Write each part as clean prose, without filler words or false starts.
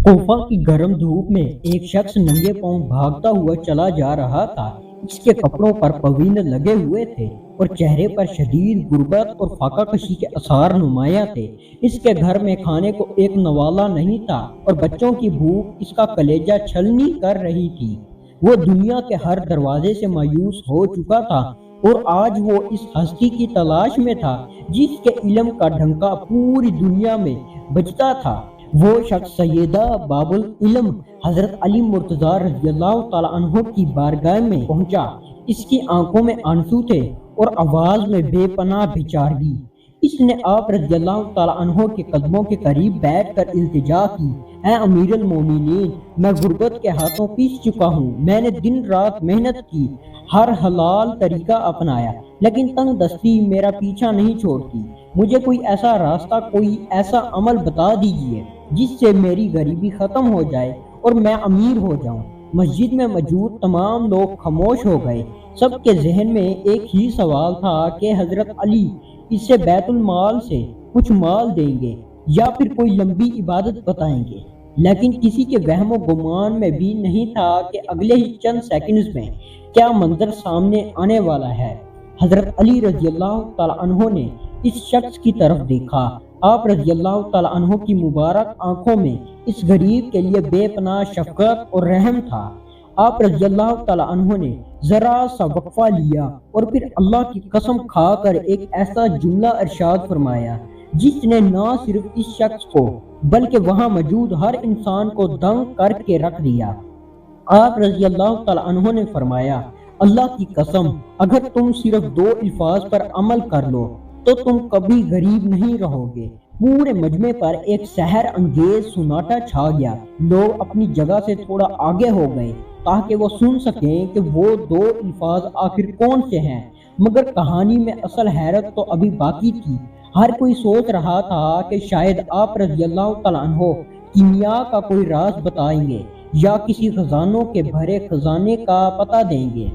कोफा की गर्म धूप में एक शख्स नंगे पांव भागता हुआ चला जा रहा था। इसके कपड़ों पर पवीन लगे हुए थे और चेहरे पर शदीद गुर्बत और फाकाकशी के आसार नुमाया थे। इसके घर में खाने को एक नवाला नहीं था और बच्चों की भूख इसका कलेजा छलनी कर रही थी। वो दुनिया के हर दरवाजे से मायूस हो चुका था और आज वो इस हस्ती की तलाश में था जिसके इल्म का ढंका पूरी दुनिया में बजता था। वो शख्स सैयदा बाबुल इल्म हजरत अली मुर्तजा रज़ियल्लाहु ताला अन्हो की बारगाह में पहुंचा। इसकी आंखों में आंसू थे और आवाज में बेपनाह बेचारगी। इसने आप रज़ियल्लाहु ताला अन्हो के कदमों के करीब बैठकर इल्तिजा की, ऐ अमीरुल मोमिनीन, मैं गुर्बत के हाथों पीस चुका हूँ। मैंने दिन रात मेहनत की, हर हलाल तरीका अपनाया, लेकिन तंग दस्ती मेरा पीछा नहीं छोड़ती। मुझे कोई ऐसा रास्ता, कोई ऐसा अमल बता दीजिए जिससे मेरी गरीबी खत्म हो जाए और मैं अमीर हो जाऊं। मस्जिद में मौजूद तमाम लोग खामोश हो गए। सबके जहन में एक ही सवाल था कि हजरत अली इससे बैतुल माल से कुछ माल देंगे या फिर कोई लंबी इबादत बताएंगे। लेकिन किसी के वहमो गुमान में भी नहीं था कि अगले ही चंद सेकंड्स में क्या मंजर सामने आने वाला है। हजरत अली रज़ियल्लाहु ताला अन्हो ने इस शख्स की तरफ देखा। आप रज़ियल्लाहु ताला अन्हो की मुबारक आंखों में इस गरीब के लिए बेपनाह शफकत और रहम था। आप रज़ियल्लाहु ताला अन्हो ने जरा सा वक्फा लिया और फिर अल्लाह की कसम खाकर एक ऐसा जुमला इरशाद फरमाया जिसने न सिर्फ इस शख्स को बल्कि वहां मौजूद हर इंसान को दंग करके रख दिया। आप रज़ियल्लाहु ताला अन्हो ने फरमाया, अल्लाह की कसम, अगर तुम सिर्फ दो अल्फाज पर अमल कर लो तो तुम कभी गरीब नहीं रहोगे। पूरे मजमे पर एक सहर अंगेज सुनाटा छा गया। लोग अपनी जगह से थोड़ा आगे हो गए ताकि वो सुन सकें कि वो दो अल्फाज आखिर कौन से हैं। मगर कहानी में असल हैरत तो अभी बाकी थी। हर कोई सोच रहा था कि शायद आप रज़ियल्लाहु ताला अन्हो कीमिया का कोई राज बताएंगे या किसी खजानों के भरे खजाने का पता देंगे।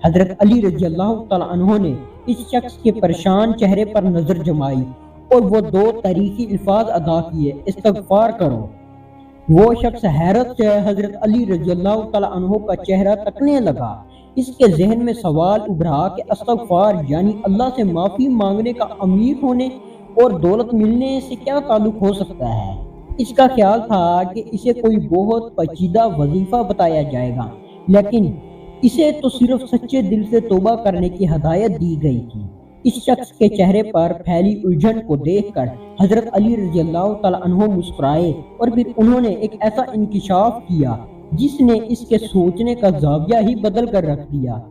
हजरत अली रज़ियल्लाहु ताला अन्हो ने इस शख्स के परेशान चेहरे पर नजर जमाई और वो दो तारीखी अल्फाज अदा किए, इस्तगफार करो। वो शख्स हैरत से हजरत अली रज़ियल्लाहु ताला अन्हो का चेहरा तकने लगा। इसके जहन में सवाल उभरा कि इस्तगफार यानी अल्लाह से माफी मांगने का अमीर होने और दौलत मिलने से क्या ताल्लुक हो सकता है। इसका ख्याल था कि इसे कोई बहुत पेचीदा वजीफा बताया जाएगा, लेकिन इसे तो सिर्फ सच्चे दिल से तौबा करने की हदायत दी गई थी। इस शख्स के चेहरे पर फैली उलझन को देखकर हजरत अली रज़ियल्लाहु ताला अन्हो मुस्कुराए और फिर उन्होंने एक ऐसा इंकिशाफ किया जिसने इसके सोचने का जाविया ही बदल कर रख दिया।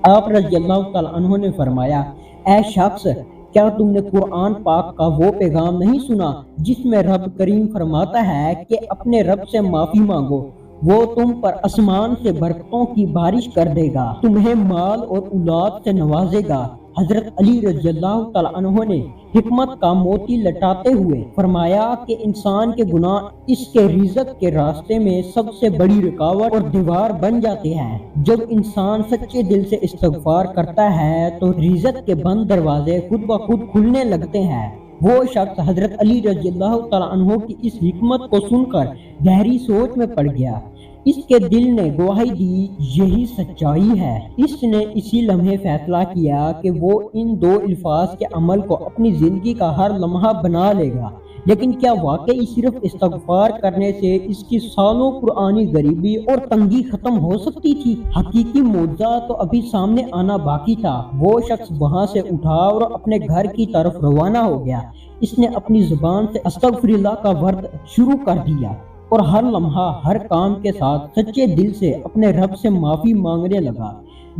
आप रज़ियल्लाहु ताला अन्हो ने फरमाया, ऐ शख्स, क्या तुमने कुरान पाक का वो पैगाम नहीं सुना जिसमें रब करीम फरमाता है कि अपने रब से माफी मांगो, वो तुम पर आसमान से बरकतों की बारिश कर देगा, तुम्हें माल और औलाद से नवाजेगा। हजरत अली रज़ियल्लाहु ताला अन्हो ने हिकमत का मोती लटाते हुए फरमाया कि इंसान के गुनाह इसके रिज़्क़ के रास्ते में सबसे बड़ी रुकावट और दीवार बन जाते हैं। जब इंसान सच्चे दिल से इस्तगफार करता है तो रिज़्क़ के बंद दरवाजे खुद ब खुद खुलने लगते हैं। वो शख्स हजरत अली रज़ियल्लाहु ताला अन्हो की इस हिकमत को सुनकर गहरी सोच में पड़ गया। इसके दिल ने गवाही दी, यही सच्चाई है। इसने इसी लम्हे फैसला किया कि वो इन दो अल्फाज के अमल को अपनी जिंदगी का हर लम्हा बना लेगा। लेकिन क्या वाकई सिर्फ इस्तगफार करने से इसकी सालों पुरानी गरीबी और तंगी खत्म हो सकती थी? हकीकी मौजज़ा तो अभी सामने आना बाकी था। वो शख्स वहां से उठा और अपने घर की तरफ रवाना हो गया। इसने अपनी जुबान से अस्तगफिरुल्लाह का वर्द शुरू कर दिया और हर लम्हा हर काम के साथ सच्चे दिल से अपने रब से माफी मांगने लगा।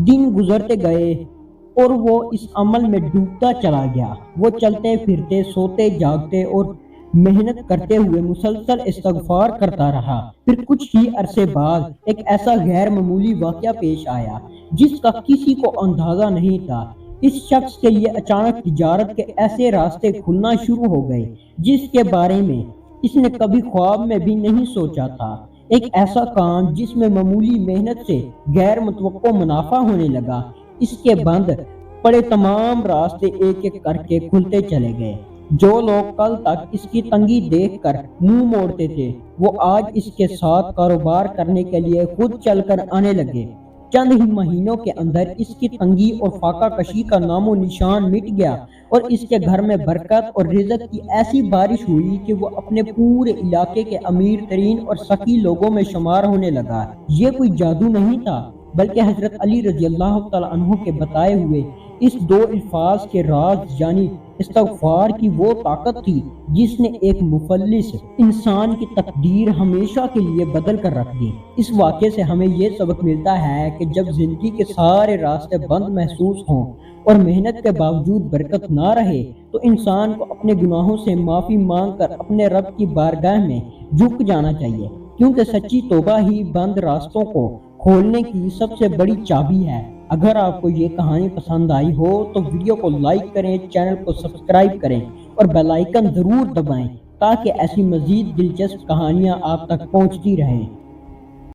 दिन गुजरते गए और वो इस अमल में डूबता चला गया। वो चलते फिरते, सोते जागते और मेहनत करते हुए मुसलसल इस्तगफार करता रहा। फिर कुछ ही अरसे बाद एक ऐसा गैर मामूली वाक़या पेश आया जिसका किसी को अंदाजा नहीं था। इस शख्स के लिए अचानक तिजारत के ऐसे रास्ते खुलना शुरू हो गए जिसके बारे में इसने कभी ख्वाब में भी नहीं सोचा था। एक ऐसा काम जिसमें मामूली मेहनत से गैर मुतवक्को मुनाफा होने लगा। इसके बंद पड़े तमाम रास्ते एक एक करके खुलते चले गए। جو لوگ کل تک اس کی تنگی دیکھ کر منہ موڑتے تھے وہ آج اس کے ساتھ کاروبار کرنے کے لیے خود چل کر آنے لگے۔ چند ہی مہینوں کے اندر اس کی تنگی اور فاقہ کشی کا نام و نشان مٹ گیا اور اس کے گھر میں برکت اور رزق کی ایسی بارش ہوئی کہ وہ اپنے پورے علاقے کے امیر ترین اور سخی لوگوں میں شمار ہونے لگا۔ یہ کوئی جادو نہیں تھا بلکہ حضرت علی رضی اللہ تعالیٰ عنہ کے بتائے ہوئے اس دو الفاظ کے راز یعنی استغفار کی وہ طاقت تھی جس نے ایک مفلس انسان کی تقدیر ہمیشہ کے لیے بدل کر رکھ دی۔ اس واقعے سے ہمیں یہ سبق ملتا ہے کہ جب زندگی کے سارے راستے بند محسوس ہوں اور محنت کے باوجود برکت نہ رہے تو انسان کو اپنے گناہوں سے معافی مانگ کر اپنے رب کی بارگاہ میں جھک جانا چاہیے، کیونکہ سچی توبہ ہی بند راستوں کو کھولنے کی سب سے بڑی چابی ہے۔ اگر آپ کو یہ کہانی پسند آئی ہو تو ویڈیو کو لائک کریں، چینل کو سبسکرائب کریں اور بیل آئیکن ضرور دبائیں تاکہ ایسی مزید دلچسپ کہانیاں آپ تک پہنچتی رہیں۔